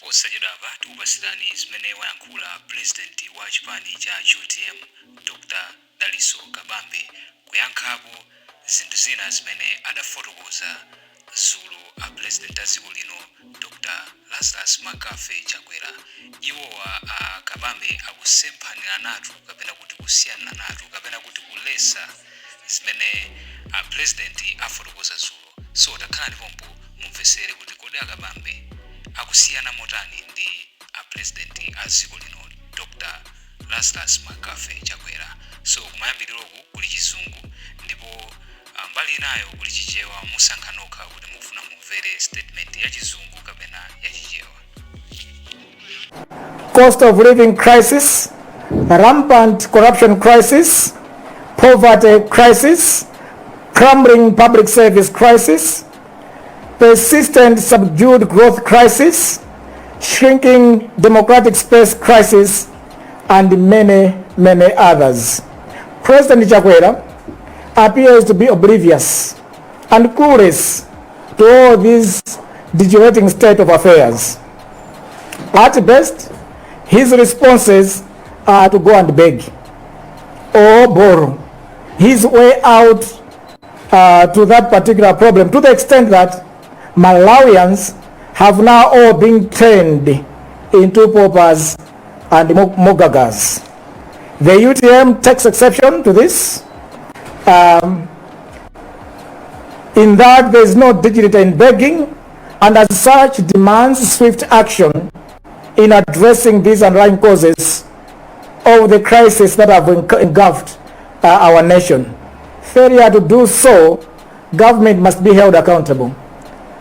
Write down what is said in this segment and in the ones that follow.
posachedwapa tikupasirani zimene wayankhula pulezidenti wa chipani cha UTM Dr. Dalitso Kabambe kuyankhapo zinthu zina zimene adafotokoza Dzulo a pulezidenti a dziko lino Dr. Mpaka Chakwera. Iwowa a Kabambe akusemphanira natu kapena kuti kusiyana natu kapena kuti kulesa zimene a pulezidenti afotokoza Dzulo. So takhala ndipompo mumvesere kuti kodi a Kabambe akusiyana motani ndi a pulezidenti a dziko lino Dr. Mpaka Chakwera. So kumayambiriroko kuli chizungu ndipo mbali nayo kuli chichewa musankhanoka kuti mufuna mumvere statement ya chizungu kapena ya chichewa. Cost of living crisis, rampant corruption crisis, poverty crisis, crumbling public service crisis, persistent subdued growth crisis, shrinking democratic space crisis, and many others. President Chakwera appears to be oblivious and clueless to all this deteriorating state of affairs. At best, his responses are to go and beg or borrow his way out to that particular problem, to the extent that Malawians have now all been turned into paupers and mogagas. The UTM takes exception to this, in that there is no dignity in begging, and as such demands swift action in addressing these underlying causes of the crisis that have engulfed our nation. Failure to do so, government must be held accountable,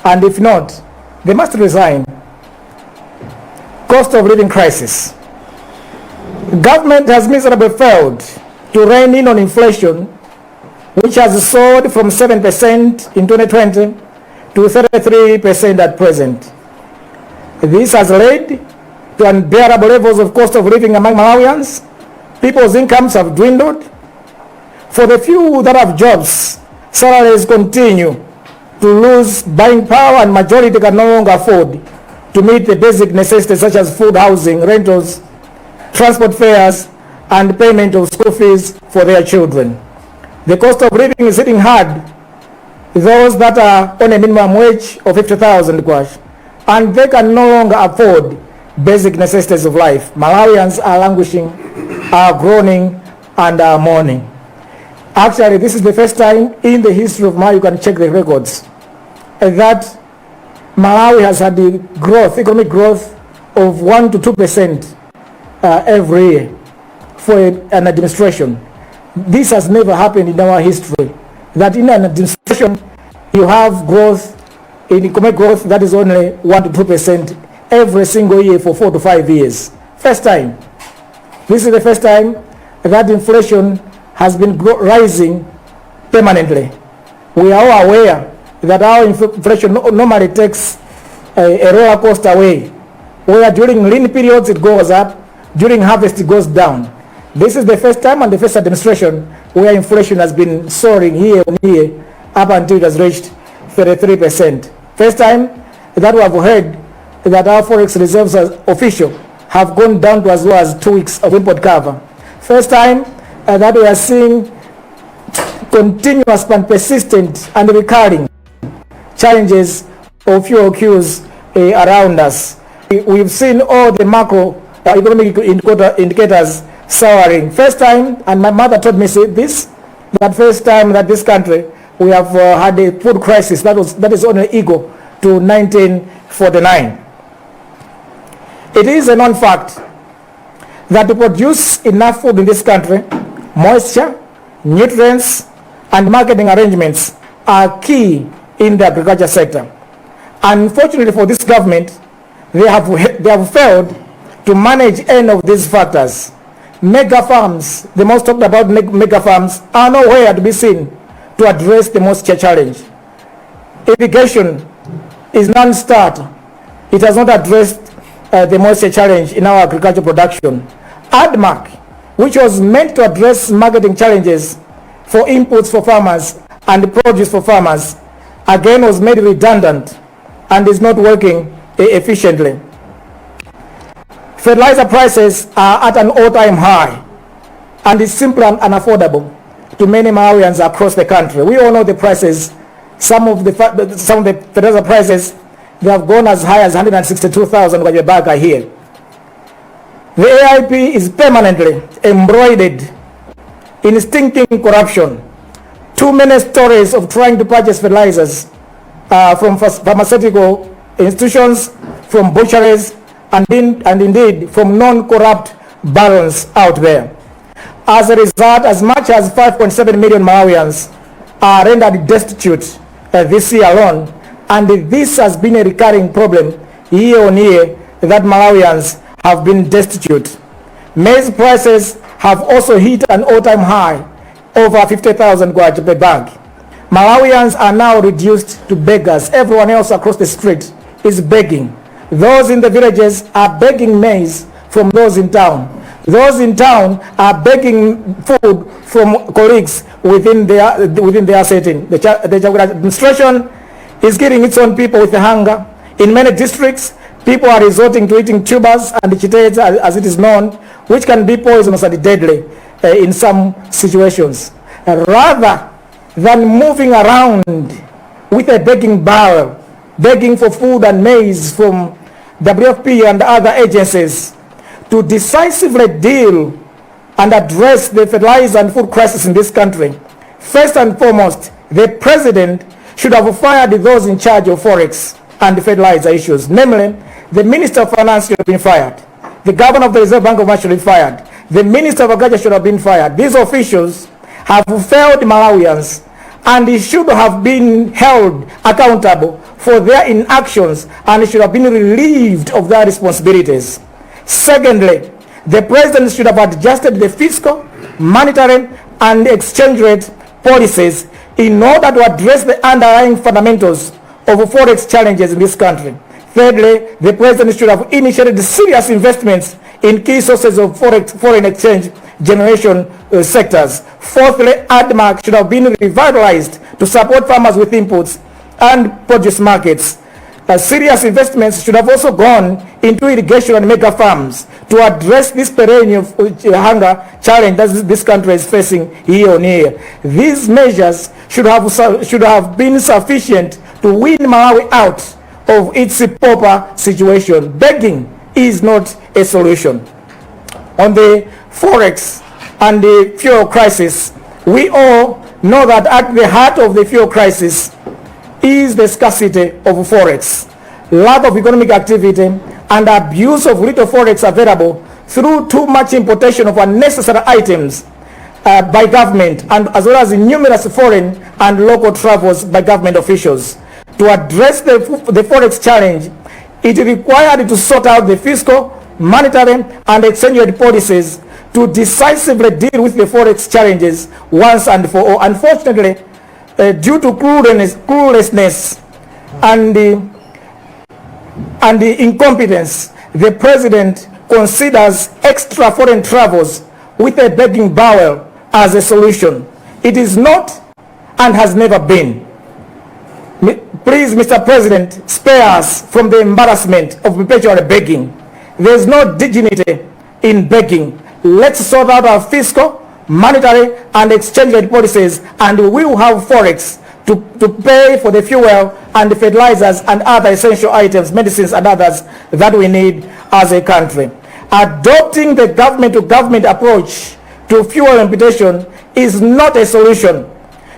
and if not, they must resign. Cost of living crisis. Government has miserably failed to rein in on inflation, which has soared from 7% in 2020 to 33% at present. This has led to unbearable levels of cost of living among Malawians. People's incomes have dwindled. For the few that have jobs, salaries continue to lose buying power, and majority can no longer afford to meet the basic necessities such as food, housing, rentals, transport fares, and payment of school fees for their children. The cost of living is hitting hard those that are on a minimum wage of 50,000 kwash, and they can no longer afford basic necessities of life. Malawians are languishing, are groaning, and are mourning. Actually, this is the first time in the history of Malawi, you can check the records, that Malawi has had the growth, economic growth of 1 to 2% every year for an administration. This has never happened in our history, that in an administration you have growth, in economic growth that is only 1 to 2% every single year for 4 to 5 years. First time. This is the first time that inflation has been rising permanently. We are all aware that our inflation normally takes a roller coaster way, where during lean periods it goes up, during harvest it goes down. This is the first time and the first administration where inflation has been soaring year on year up until it has reached 33%. First time that we have heard that our Forex reserves as official have gone down to as low as 2 weeks of import cover. First time that we are seeing continuous and persistent and recurring challenges of fuel queues around us. We've seen all the macro economic indicators souring. First time, and my mother told me this, that first time that this country we have had a food crisis that is only equal to 1949. It is a known fact that to produce enough food in this country, moisture, nutrients, and marketing arrangements are key in the agriculture sector. Unfortunately for this government, they have failed to manage any of these factors. Mega farms, the most talked about mega farms, are nowhere to be seen to address the moisture challenge. Irrigation is non-starter. It has not addressed the moisture challenge in our agricultural production. ADMAC, which was meant to address marketing challenges for inputs for farmers and produce for farmers, again was made redundant and is not working efficiently. Fertilizer prices are at an all-time high, and it's simply unaffordable to many Malawians across the country. We all know the prices. Some of the fertilizer prices, they have gone as high as 162,000 Mpaka here. The AIP is permanently embroidered in stinking corruption. Too many stories of trying to purchase fertilizers from pharmaceutical institutions, from butcheries, and indeed from non-corrupt barons out there. As a result, as much as 5.7 million Malawians are rendered destitute this year alone, and this has been a recurring problem year on year that Malawians have been destitute. Maize prices have also hit an all-time high, over 50,000 kwacha per bag. Malawians are now reduced to beggars. Everyone else across the street is begging. Those in the villages are begging maize from those in town. Those in town are begging food from colleagues within their setting. The Chakwera administration is killing its own people with hunger. In many districts, people are resorting to eating tubers and chitets, as it is known, which can be poisonous and deadly in some situations. Rather than moving around with a begging barrel, begging for food and maize from WFP and other agencies, to decisively deal and address the fertilizer and food crisis in this country, first and foremost, the president should have fired those in charge of Forex and fertilizer issues. Namely, the Minister of Finance should have been fired. The Governor of the Reserve Bank of Malawi should have been fired. The Minister of Agriculture should have been fired. These officials have failed Malawians, and they should have been held accountable for their inactions, and should have been relieved of their responsibilities. Secondly, the president should have adjusted the fiscal, monetary, and exchange rate policies in order to address the underlying fundamentals of Forex challenges in this country. Thirdly, the president should have initiated serious investments in key sources of foreign exchange generation sectors. Fourthly, ADMAC should have been revitalized to support farmers with inputs and produce markets. Serious investments should have also gone into irrigation and mega farms to address this perennial hunger challenge that this country is facing year on year. These measures should have been sufficient to win Malawi out of its pauper situation. Begging is not a solution. On the Forex and the fuel crisis, we all know that at the heart of the fuel crisis is the scarcity of Forex, lack of economic activity, and abuse of little Forex available through too much importation of unnecessary items by government, and as well as numerous foreign and local travels by government officials. To address the Forex challenge, it required to sort out the fiscal, monetary, and exchange rate policies to decisively deal with the Forex challenges once and for all. Unfortunately, due to cluelessness and the incompetence, the president considers extra foreign travels with a begging barrel as a solution. It is not and has never been. Please, Mr. President, spare us from the embarrassment of perpetual begging. There is no dignity in begging. Let's sort out our fiscal, monetary, and exchange rate policies, and we will have Forex to pay for the fuel and the fertilizers and other essential items, medicines and others that we need as a country. Adopting the government-to-government approach to fuel importation is not a solution.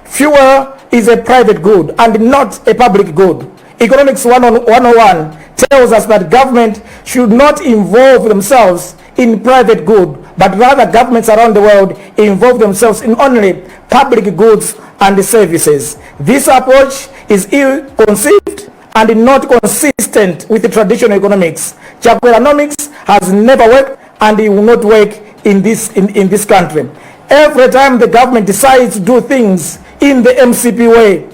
Fuel is a private good and not a public good. Economics 101 tells us that government should not involve themselves in private good, but rather governments around the world involve themselves in only public goods and services. This approach is ill-conceived and not consistent with the traditional economics. Chakwera economics has never worked, and it will not work in this country. Every time the government decides to do things in the MCP way,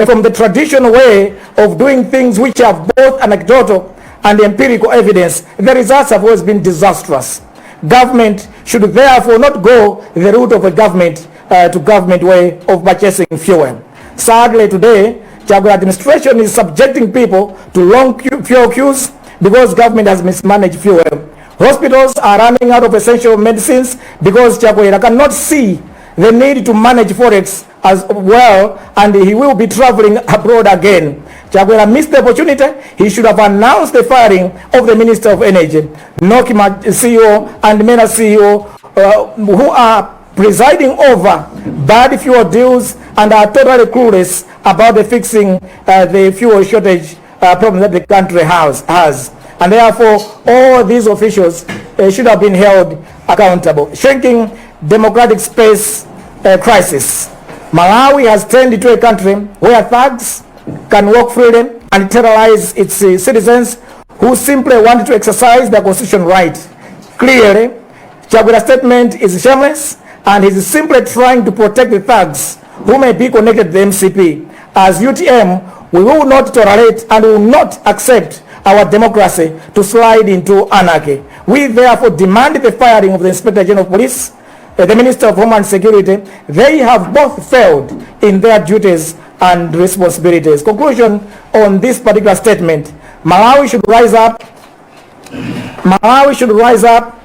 from the traditional way of doing things which have both anecdotal and empirical evidence, the results have always been disastrous. Government should therefore not go the route of a government-to-government way of purchasing fuel. Sadly, today, Chakwera administration is subjecting people to long fuel queues because government has mismanaged fuel. Hospitals are running out of essential medicines because Chakwera cannot see the need to manage Forex as well, and he will be traveling abroad again. Chakwera missed the opportunity. He should have announced the firing of the Minister of Energy, Nokima CEO and Mena CEO, who are presiding over bad fuel deals and are totally clueless about the fixing the fuel shortage problem that the country has. And therefore, all these officials should have been held accountable. Shrinking democratic space crisis. Malawi has turned into a country where thugs can walk freely and terrorize its citizens who simply want to exercise their constitutional right. Clearly, Chakwera's statement is shameless, and he is simply trying to protect the thugs who may be connected to the MCP. As UTM, we will not tolerate and will not accept our democracy to slide into anarchy. We therefore demand the firing of the Inspector General of Police, the Minister of Homeland Security. They have both failed in their duties and responsibilities. Conclusion on this particular statement: Malawi should rise up. Malawi should rise up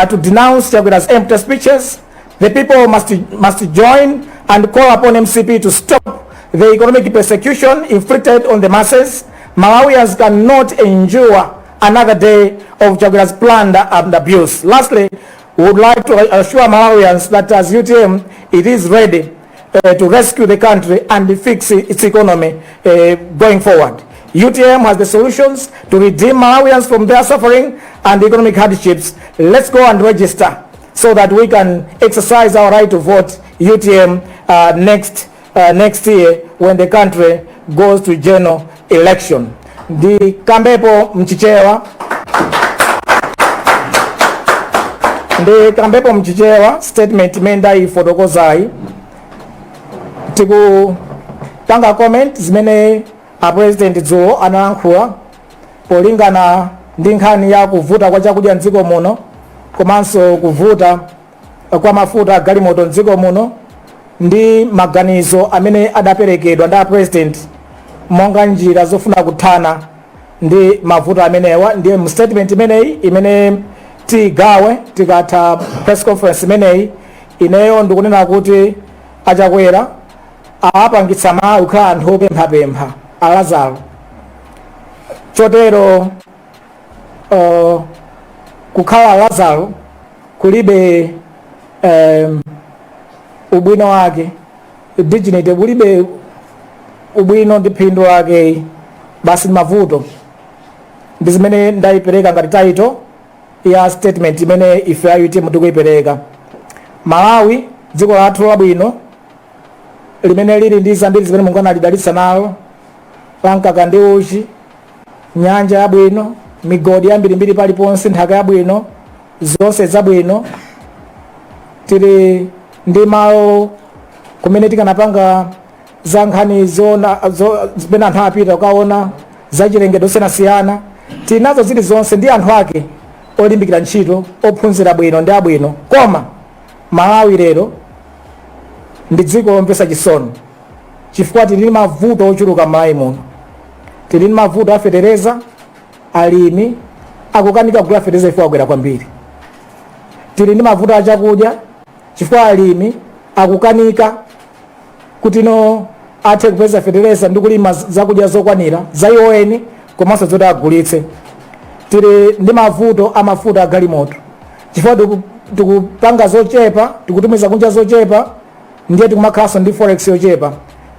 to denounce Chakwera's empty speeches. The people must join and call upon MCP to stop the economic persecution inflicted on the masses. Malawians cannot endure another day of Chakwera's plunder and abuse. Lastly, we would like to assure Malawians that as UTM, it is ready to rescue the country and fix its economy going forward. UTM has the solutions to redeem Malawians from their suffering and economic hardships. Let's go and register so that we can exercise our right to vote UTM next year when the country goes to general election. The Kambepo Mchichewa statement menda ifotokozai tiku panga comment zimene a President Dzulo anayankhula polingana ndi nkhani ya kuvuta kwa chakudya mdziko muno komanso kuvuta kwa mafuta galimoto mdziko muno ndi maganizo amene adaperekedwa ndi a President monga njira zofuna kuthana ndi mavuta amenewa. Ndiye mu statement imeneyi imene tigawe tikatha press conference imeneyi ineyo ndikunena kuti Chakwera apangitsa mawu kukhala anthu opemphapempha alazalo chotero kukhala alazalo kulibe ubwino wake, dignity kulibe ubwino ndi phindu lake, basi mavuto. Ndi zimene ndayipereka ngati title ya statement imene ife a UTM tikuyipereka. Malawi dziko lathu labwino limene lili ndi zambiri zimene Mulungu analidalitsa nalo, Mpaka ndi uchi, nyanja yabwino, migodi yambirimbiri paliponse, nthaka yabwino, zonse zabwino. Tili ndi malo kumene tikanapanga za nkhani zimene anthu apita ukaona za chilengedwe osiyanasiyana. Tili nazo zili zonse ndi anthu ake olimbikira ntchito, ophunzira bwino ndi abwino. Koma Malawi lero ndi dziko lompesa chisoni chifukwa tili ndi mavuto ochuluka Malawi muno. Tili ndi mavuto afetereza, alimi akukanika kugula fetereza ifo akwera kwambiri. Tili ndi mavuto achakudya chifukwa alimi akukanika kuti no athe kupeza fetereza ndi kulima zakudya zokwanira za iwoeni komanso zoti agulitse. Tili ndi mavuto amafuta agalimoto chifukwa tikupanga zochepa, tikutumiza kunja zochepa, ndiye tikumakhalanso ndi Forex yochepa.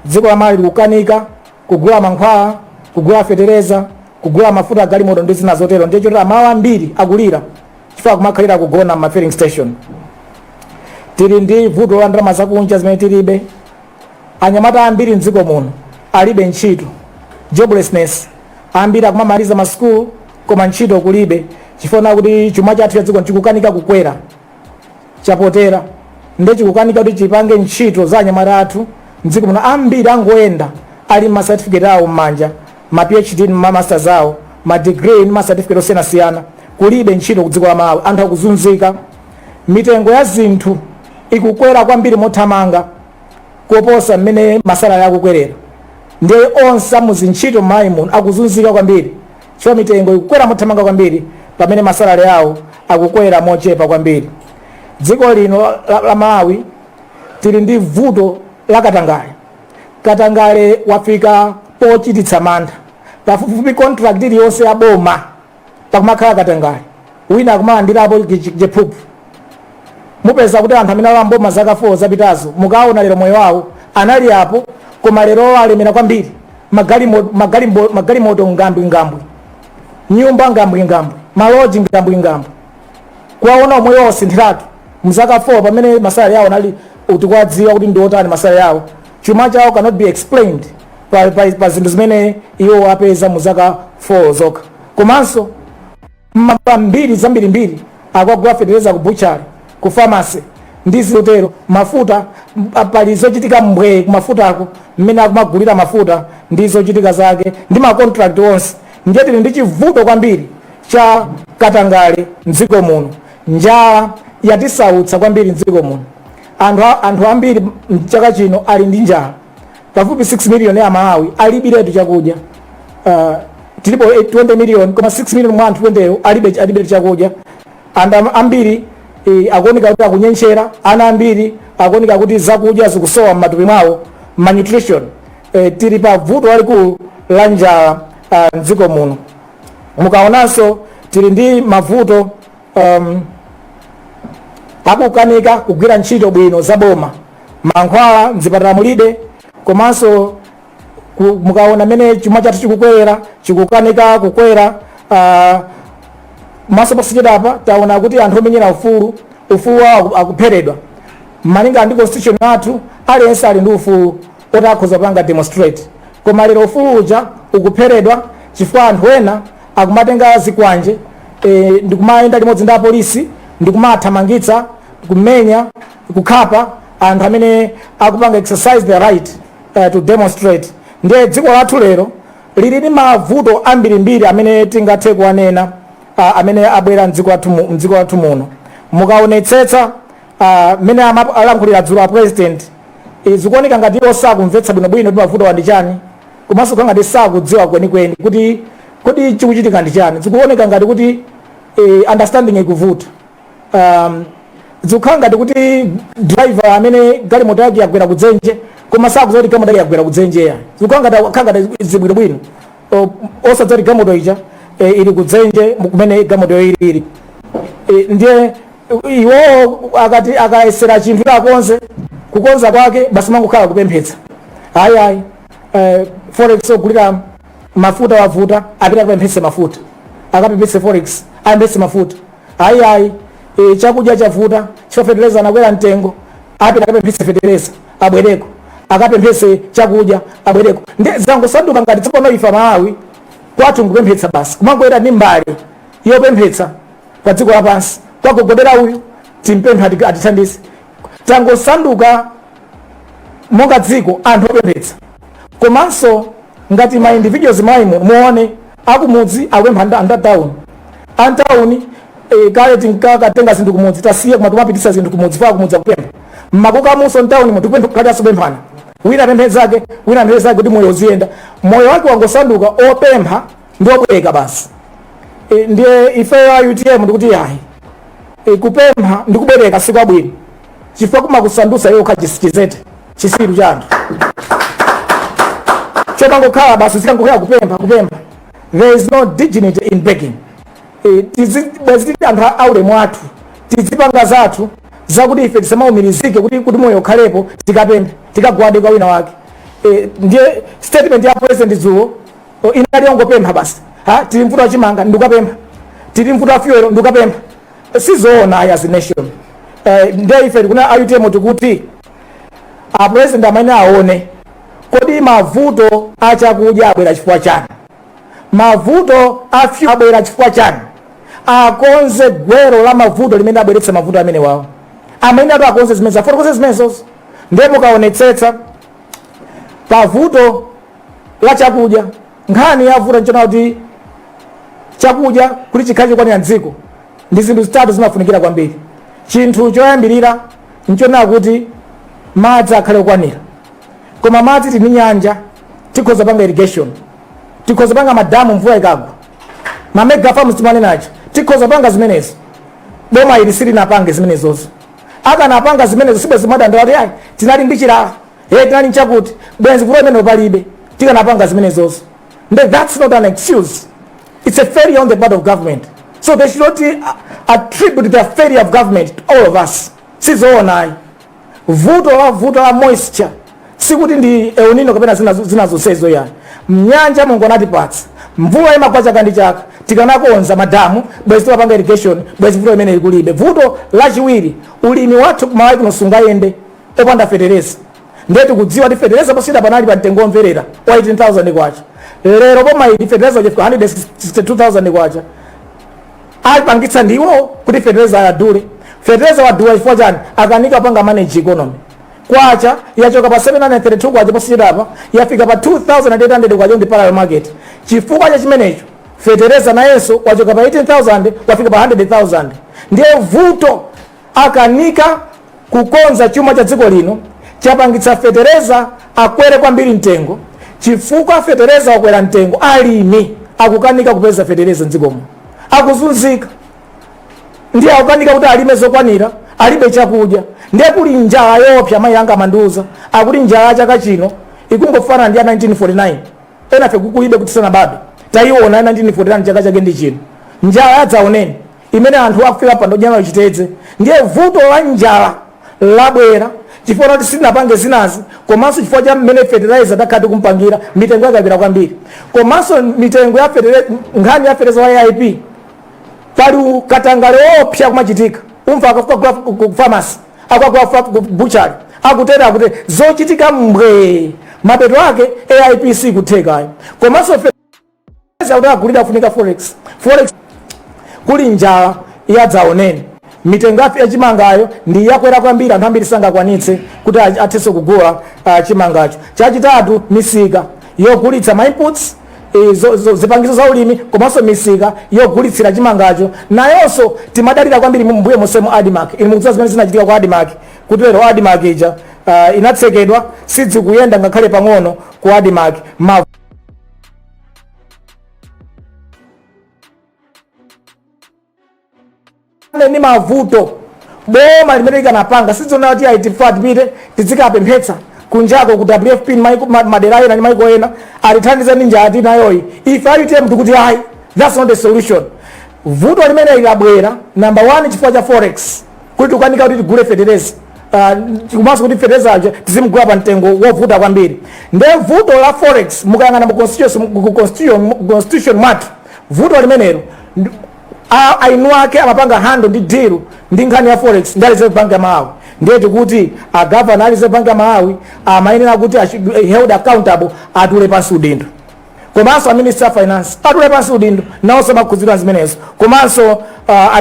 Dziko la Malawi likukanika kugula mankhwala, kugula fetereza, kugula mafuta agalimoto ndi zina zotero. Ndiye choti amawa ambiri akulira chifukwa kumakhalira kugona ma filling station. Tili ndi vuto la ndalama zakunja zimene tilibe. Anyamata ambiri mdziko muno alibe ntchito, joblessness. Ambiri akumamaliza masukulu koma ntchito kulibe chifukwa kuti chuma chathu chadziko chikukanika kukwera chapotera. Ndiye chikukanika kuti chipange ntchito za anyamata athu mdziko muno. Ambiri angoenda ali ma certificate awo mmanja, ma PhD ma masters awo, ma degree ndi ma certificate osiyanasiyana, kulibe ntchito ku dziko la Malawi. Anthu akuzunzika, mitengo ya zinthu ikukwera kwambiri mothamanga kuposa mmene masala yako kwerera. Ndiye onse amuzintchito Malawi muno akuzunzika kwambiri chifukwa mitengo ikukwera mothamanga kwambiri pamene masala yawo akukwera mochepa kwambiri. Dziko lino la Malawi tili ndi vuto la katangale. Katangale wafika pochititsa mantha. Pafupifupi contract iliyonse ya boma pakumakhala katangale. Wina akumalandirapo chiphuphu. Mupeza kuti anthu amene alamboma zaka 4 zapitazo mukaona lero moyo wawo anali apo, koma lero alemera kwambiri. Magali moto ngambwi, nyumba ngambwi, maloji ngambwi. Kwaona moyo wawo sinthiratu mzaka 4 pamene masala yawo nali utikwadziwa kuti ndi otani masala yawo. Chuma chawo cannot be explained pa zinthu zimene iwo apeza muzaka 4 zokha. Komanso mbiri zambirimbiri akugula fertilizer ku butchery, ku pharmacy ndi zotero, mafuta pali zochitika mbwe ku mafutako mmene akumagulira mafuta ndi zochitika zake ndi ma contract onse. Ndiye tili ndi chivuto kwambiri cha katangale mdziko muno. Njala yatisautsa kwambiri mdziko muno. Anthu ambiri mchaka chino ali ndi njala. Pafupi 6 million ya Malawi alibiretu chakudya. Tilipo 20 million koma 6 million mwa anthu endeyo alibe chakudya. Ambiri akuoneka kuti akunyenchera, ana ambiri akuoneka kuti zakudya zikusowa m'matupi mwawo, malnutrition. Tili pa vuto lalikulu la njala mdziko muno. Mukaonanso tili ndi mavuto akukanika kugwira ntchito bwino zaboma, mankhwala mzipatala mulibe, komanso mukaona mene chuma chathu chikukanika kukwera. Maso pasichedapa taona kuti anthu omenyera ufulu wawo akupheredwa. Malinga ndi constitution athu aliyense ali ndi ufulu oti akhoza panga demonstrate, koma lero ufulu uja ukupheredwa chifukwa anthu ena akumatenga zikwanje ndikumayenda limodzi ndi apolisi ndikumathamangitsa, kumenya, kukhapa anthu amene akupanga exercise the right to demonstrate. Ndiye dziko lathu lero lili ndi mavuto ambirimbiri amene tingathe kuwanena amene abwera mdziko lathu muno. Mukaonetsetsa mene alankhulira Dzulo a president zikuoneka ngati osakumvetsa bwinobwino kuti mavuto ndi chani, komanso ngati sakudziwa kwenikweni kuti chikuchitika ndi chani. Zikuoneka ngati kuti understanding ikuvuta. Zikukhala ngati kuti driver amene galimoto yake yagwera kudzenje koma sakudziwa kuti galimoto yake yagwera kudzenje. Zikukhala ngati zibwinobwino osadziwa kuti galimoto ija ili kudzenje kumene galimoto ili. Ndiye iwo akayesera chinthu chakonze kukonza kwake basi mangokhala kupemphetsa. Ayi Forex ogulira mafuta wavuta apita kupemphetse mafuta, akapemphetse Forex ayembetse mafuta. Ayi chakudya chavuta chofetereza anakwera mtengo apita akapemphetse fetereza abwereko, akapemphetse chakudya abwereko. Ndiye zangosanduka ngati tsopano ifa Malawi kwathu ngupemphetsa basi, kumangoera ndi mbali yopemphetsa pa dziko lapansi. Kwagogodera uyu timpempha atithandize. Tangosanduka monga dziko anthu opemphetsa, komanso ngati ma individuals maimo muone akumudzi akupempha andatown. Antown kale tinkakatenga zinthu kumudzi tasiye koma tumapitisa zinthu kumudzi fa kumudzi akupempha. Makoka muso ntown mutupempha kali asopemphana. Wina pemphe zake, wina pemphe zake kuti moyo uziyenda. Moyo wake wangosanduka opempha ndi obweka basi. Ndiye ife ya UTM ndikuti yayi kupempha ndikubwereka sikwabwino chifukwa kumakusandutsa iwo kachisichizete chisiru cha anthu. Chotangokhala basi sikangokhala kupempha. There is no dignity in begging. Tizibweziti anthu aulemu athu tizipanga zathu zakuti ife tisamaumirizike kuti moyo ukhalepo tikapemphe tikagwade kwa wina wake. Ndiye statement ya president Dzulo inali yongopempha basi. Tili mfuta wachimanga ndikapempha, tili mfuta wa fuel ndikapempha. Sizoona as a nation. Ndiye ife kuna ayutemo tikuti a president amene aone kodi mavuto achakudya abwera chifukwa chani, mavuto afyu abwera chifukwa chani, akonze gwero la mavuto limene abweretsa mavuto amene wawo amene ato akonze zimene zafotokoze zimenezozo. Ndiye mukaonetsetsa pavuto la chakudya nkhani yavuta nchona kuti chakudya kuti chikhale chokwanira dziko ndi zinthu zitatu zimafunikira kwambiri. Chinthu choyambirira nchona kuti madzi akhale okwanira, koma madzi tini nyanja tikhoza panga irrigation, tikhoza panga madamu mvula ikagwa, mamega farms timanenacho tikhoza panga zimenezo. boma ili sili napange zimene zozo aka napanga zimene zisibe zimada ndo ati tinali ndichira tinali nchakuti bwenzi vuto imene palibe tika napanga zimene zozo. That's not an excuse. It's a failure on the part of government. So they should not attribute the failure of government to all of us. Sizoona vuto la moisture sikuti ndi El Nino kapena zinazosezo yani mnyanja Mungu anatipatsa mvula imakwacha kandi chaka tikanakonza madamu bwezi tipanga irrigation bwezi vuto imene ikulibe. Vuto lachiwiri ulimi wathu kumalawi kunosunga yende opanda fetereza ndeti kudziwa ti fetereza posida panali pa mtengo omverera wa 18,000 kwacha lero boma ili fetereza ujefika 162,000 kwacha alipangitsa ndiwo kuti fetereza adule. Fetereza wadula chifukwa chani akanika panga manage economy kwacha yachoka pa 732 kwacha posida apa yafika pa 2,800 kwacha ndi parallel market chifukwa cha chimenecho fetereza nayenso wachoka pa 18,000 wafika pa 100,000. Ndiye vuto akanika kukonza chuma cha dziko lino chapangitsa fetereza akwere kwambiri mtengo chifukwa fetereza wakwera mtengo alimi akukanika kupeza fetereza mdzikomo akuzunzika ndiye akukanika kuti alime zokwanira alibe chakudya ndiye kuli njala yopya mayi anga manduza akuti njala chaka chino ikungofana ndi 1949 enafe kukuibe kuti sana babe taiona 1949 chaka chake ndi chino njala yadzaoneni imene anthu akufika pa ndonyama chitedze. Ndiye vuto la njala labwera chifukwa kuti sinapange zinazi komanso chifukwa cha mmene fertilizer takati kumpangira mitengo yakapita kwambiri komanso mitengo ya fertilizer nkhani ya fertilizer wa IP pali katangale opya kumachitika umva akafuka ku pharmacy akakwa ku butchery akutera kuti zochitika mbwe mapeto ake AIPC kutheka ayo komanso fertilizer kuti agulira kufunika forex kuli njala yadzaoneni mitengo ya chimangayo ndi yakwera kwambiri anthu ambiri sangakwanitse kuti athenso kugula chimangacho. Chachitatu misika yogulitsa my inputs zipangizo za ulimi komanso misika yogulitsira chimangacho nayonso timadalira kwambiri mbuye mosemo Admark ili mukudziwa zimene zinachitika kwa Admark kuti lero Admark ija inatsekedwa sidzikuyenda ngakhale pang'ono ku Admark ni mavuto boma limene likanapanga sizona kuti aitifat pite tizikapemphetsa kunjako ku WFP maderayo na maiko ena alithandiza ninja ati nayoyi if I tell kuti hai that's not the solution. Vuto limene likabwera number 1 chifukwa cha forex kuti tukanika kuti tigule fetereza kumaso kuti fetereza aje tizimugula pa mtengo wovuta kwambiri. Nde vuto la forex mukayangana mu constitution matu vuto limenelo ainwake amapanga hando ndi deal ndi nkhani ya forex ndali ze bank ya Malawi ndiyeti kuti governor ali ze bank ya Malawi amayenera kuti held accountable atule pansi udindo komanso minister of finance atule pansi udindo nawonso makhuzidwa zimenezo komanso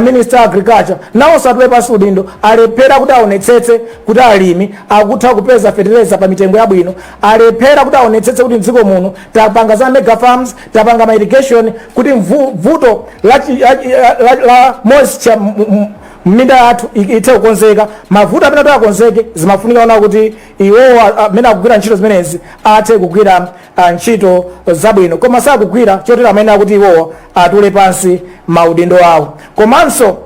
minister of agriculture nawonso atule pansi udindo alephera kuti aonetsetse kuti alimi akutha kupeza fertilizer pa mitengo yabwino alephera kuti aonetsetse kuti mdziko muno tapanga za mega farms tapanga ma irrigation kuti vuto la moisture minda yathu ithe kukonzeka mavuto amene akonzeke zimafunika ona kuti iwowa amene akugwira ntchito zimenezi athe kugwira ntchito zabwino koma sakugwira chotero amene akuti iwowa atule pansi maudindo awo. Komanso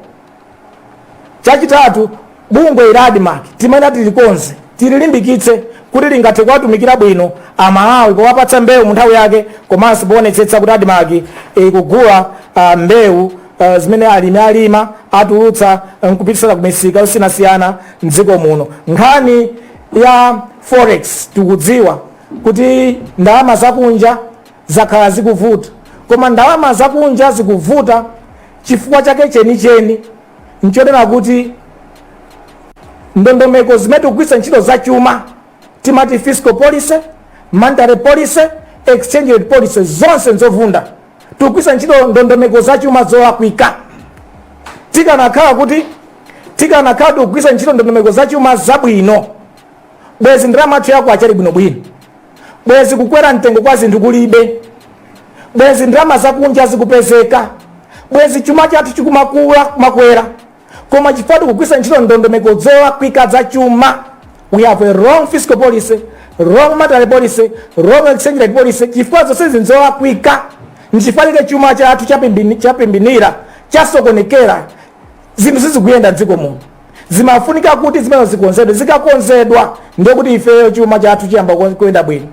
chachitatu bungwe la Admark timene tilikonze tililimbikitse kuti lingathe kuwatumikira bwino Amalawi kuwapatsa mbewu mu nthawi yake komanso kuonetsetsa kuti Admark ikugula mbewu zimene alima atulutsa nkupitisa kumisika usinasiyana mdziko muno. Nkhani ya forex tikudziwa kuti ndalama zakunja zakhala zikuvuta koma ndalama zakunja zikuvuta chifukwa chake chenicheni nchodena kuti ndondomeko zimene tikugwiritsa ntchito zachuma timati fiscal policy, monetary policy, exchange rate policy zonse nzovunda tukugwiritsa ntchito ndondomeko zachuma zolakwika tikanakhala tikugwiritsa ntchito ndondomeko zachuma zabwino bwezi ndalama yathu yako achali bwinobwino bwezi kukwera mtengo kwa zinthu kulibe bwezi ndalama zakunja zikupezeka bwezi chuma chathu chikumakwera koma chifukwa tikugwiritsa ntchito ndondomeko zolakwika zachuma we have a wrong fiscal policy, wrong monetary policy, wrong exchange rate policy chifukwa zonse zinzolakwika nchifukwa chuma chathu chapimbinira chasokonekera zinthu sizikuyenda dziko muno. Zimafunika kuti zimene zikonzedwe zikakonzedwa ndiye kuti ifeyo chuma chathu chiyamba kuyenda bwino.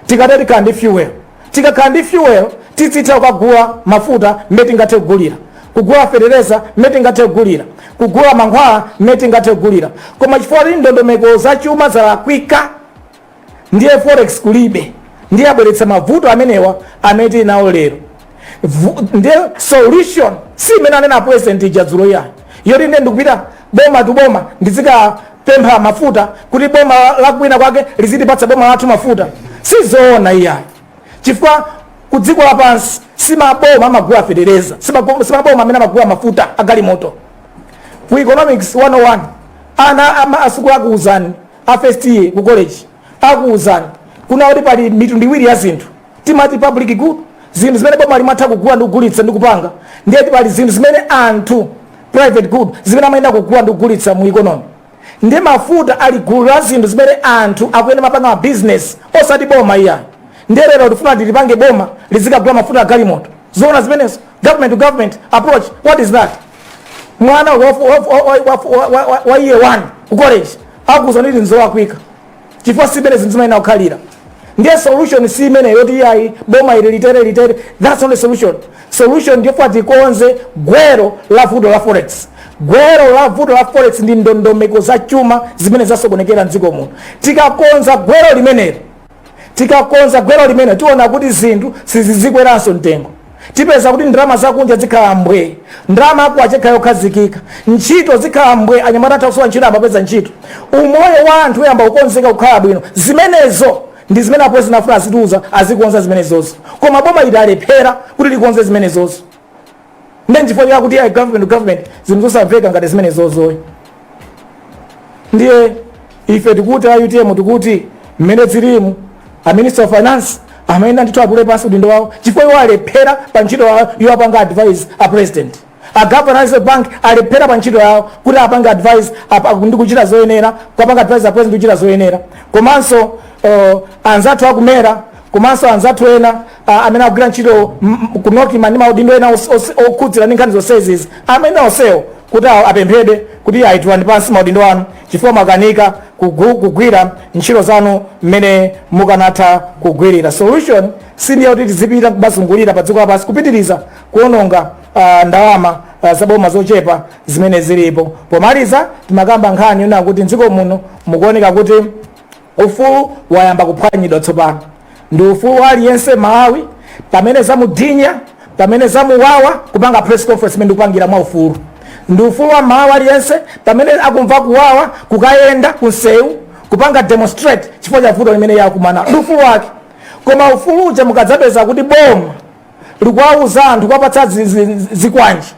Tikateti kandi fuel, tikakandi fuel titsitha kukagula mafuta mmene tingathe kugulira, kugula fertilizer mmene tingathe kugulira, kugula mankhwala mmene tingathe kugulira. Koma chifukwa ndondomeko za chuma zalakwika ndiye forex kulibe, ndiye abweretsa mavuto amenewa amene tinawo lero. Ndiye solution si imene anena president Dzulo yayi yoti ndiye ndikupita boma tu boma ndizikapempha mafuta kuti boma lakwina kwake lizitipatsa boma lathu mafuta. Sizoona iyayi, chifukwa kudziko lapansi simaboma amagula fertilizer, simaboma amene amagula mafuta agalimoto. Ku economics 101 ana asukulu akuwuzani a first year ku college akuwuzani kuna kuti pali mitundu iwiri ya zinthu. Timati public good, zinthu zimene boma limatha kugula ndi kugulitsa ndi kupanga, ndiye pali zinthu zimene anthu private good zimene amayenda kugula ndi kugulitsa mu economy. Ndi mafuta ali gulu la zinthu zimene anthu akuyenda mapanga ma business osati boma iya. Ndiye lero tifuna tilipange boma lizikagula mafuta agalimoto. Zona zimenezo government to government approach, what is that? Mwana wa year 1 ku college akuza ndi nzowa kwika chifukwa sibene zinthu zimene akukhalira. Ndiye solution si imene yoti yayi boma ilitere, that's not the solution. Solution ndiye kuti tikonze gwero la vuto la forex. Gwero la vuto la forex ndi ndondomeko za chuma zimene zasokonekera mdziko muno. Tikakonza gwero limene tiona kuti zinthu sizizikweranso mtengo. Tipeza kuti ndalama zakunja zikhala mbwe, ndalama aku achekha yokhazikika, ntchito zikhala mbwe, anyamata athakusowa ntchito amapeza ntchito. Umoyo wa anthu uyamba kukonzeka kukhala bwino. Zimenezo ndi zimene apo zinafuna azitiuza azikonza zimenezozo. Koma boma idalephera kuti likonze zimenezozo. Ndiye chifukwa kuti ya government to government zinthu zosamveka ngati zimenezozo. Ndiye ife tikuti UTM tikuti mmene zilimu a Minister of Finance amene ndithu apule pansi udindo wawo chifukwa iwo alephera pa ntchito yawo yopanga advise a president. A governance bank alephera pa ntchito yawo kuti apanga advise ndi kuchita zoyenera, kupanga advise a president kuchita zoyenera. Komanso anzathu akumera, komanso anzathu ena amene akugwira ntchito kunoki mani maudindo ena okhudzira ndi nkhani zonsezi amene onsewo kuti apemphedwe kuti aitulani pansi maudindo anu chifukwa makanika kugwira ntchito zanu mmene mukanatha kugwirira. Solution sindiye kuti tizipita kubasungulira pa dziko lapansi kupitiriza kuononga ndalama za boma zochepa zimene zilipo. Pomaliza timakamba nkhani yona kuti mdziko muno mukuoneka kuti ufulu wayamba kuphwanyidwa tsopano. Ndi ufulu aliyense Malawi pamene zamudinya, pamene zamuwawa kupanga press conference imene ndikupangira mwa ufulu. Ndi ufulu wa Malawi aliyense pamene akumva kuwawa kukayenda kunsewu kupanga demonstrate chifukwa cha vuto limene yakumana. Ndi ufulu wake. Koma ufulu uja mukadzapeza kuti boma likuwauza anthu kwapatsa zikwanji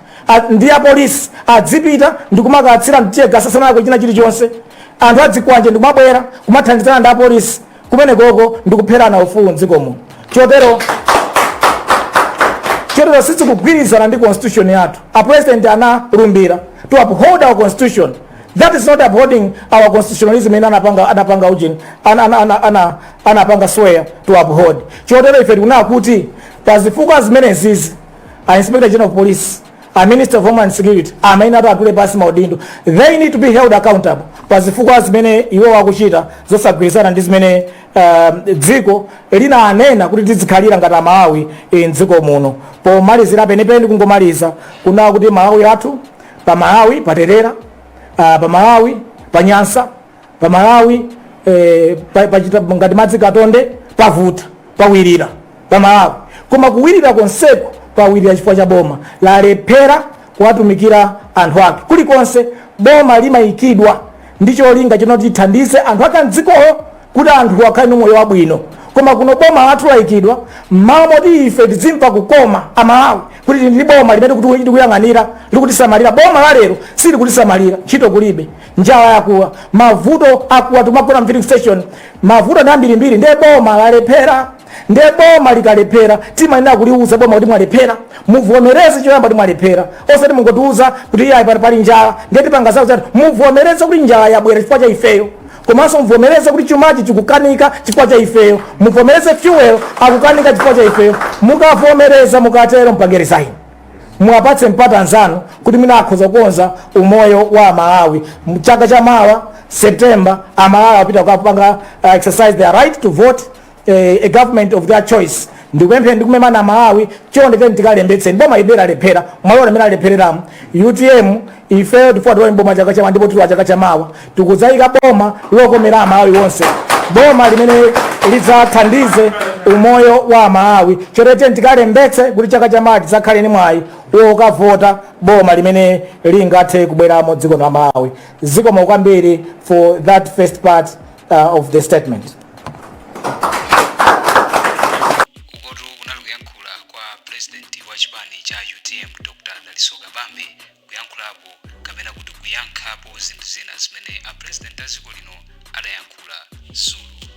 ndi ya polisi adzipita ndikumakatsira mtega sasana kuchina chilichonse, anthu adzikwanje ndikumabwera kumathandizana ndi apolisi kumene koko ndikupherana ufulu mdziko muno. Chotero sisi kugwirizana ndi constitution yathu. A president analumbira to uphold our constitution. That is not upholding our constitutionalism in anapanga ujini anapanga swear to uphold. Chotero ife tikuna kuti pazifukwa zimene zizi a Inspector General of Police, a Minister of Homeland Security amene atule pasi maudindo, they need to be held accountable pazifukwa zimene iwo wakuchita zosagwirizana ndi zimene dziko lina anena kuti tizikhalira ngati Malawi mdziko muno. Pomalizira penepeni kungomaliza kuna kuti Malawi athu pa Malawi paterera, pa Malawi pa Nyansa, pa Malawi pachita ngati madzi katonde pavuta pawirira pa Malawi. Koma kuwirira konseko pawirira chifukwa cha boma lalephera kuwatumikira anthu ake. Kulikonse boma limayikidwa ndicho linga chinoti ithandize anthu ake mdzikoyo kuti anthu akhale moyo wabwino. Koma kuno boma lathu layikidwa mamoti ife tizimva kukoma Malawi kuti ndi boma limene kuti tikuyang'anira likutisamalira. Boma la lero sili kutisamalira, ntchito kulibe, njala yakuwa, mavuto akuwa, tumagona filling station, mavuto ndi ambirimbiri. Ndiye boma lalephera. Ndiye boma likalephera timayenera kuliuza boma kuti mwalephera, muvomereze choyamba kuti mwalephera, osati mungotiuza kuti iye pali njala. Ndiye tipangaza kuti muvomereze kuti njala yabwera chifukwa cha ifeyo, komanso muvomereze kuti chumachi chikukanika chifukwa cha ifeyo, muvomereze fuel akukanika chifukwa cha ifeyo. Mukavomereza mukatero mpangere sign. muwapatse mpata nzanu kuti mina akhoza kukonza umoyo wa Malawi. Mchaka cha mawa September Amalawi apita kukapanga exercise their right to vote a government of their choice. Ndikupemphe ndikumemana Malawi chonde teni tikalembetseni boma ibera lephera mwalona mina lephereramu UTM ife tifuatwa mboma chaka cha ndipo tuli chaka cha mawa tikuzayika boma lokomera Malawi wonse, boma limene lidzathandize umoyo wa Malawi. Chonde teni tikalembetse kuti chaka cha mawa tidzakhale ni mwayi wokavota boma limene lingathe kubweramo dziko la Malawi. Zikomo kwambiri for that first part of the statement. President wa chipani cha UTM Dr. Dalitso Kabambe kuyankhulapo kapena kuti kuyankhapo zinthu zina zimene a president aziko lino adayankhula Dzulo.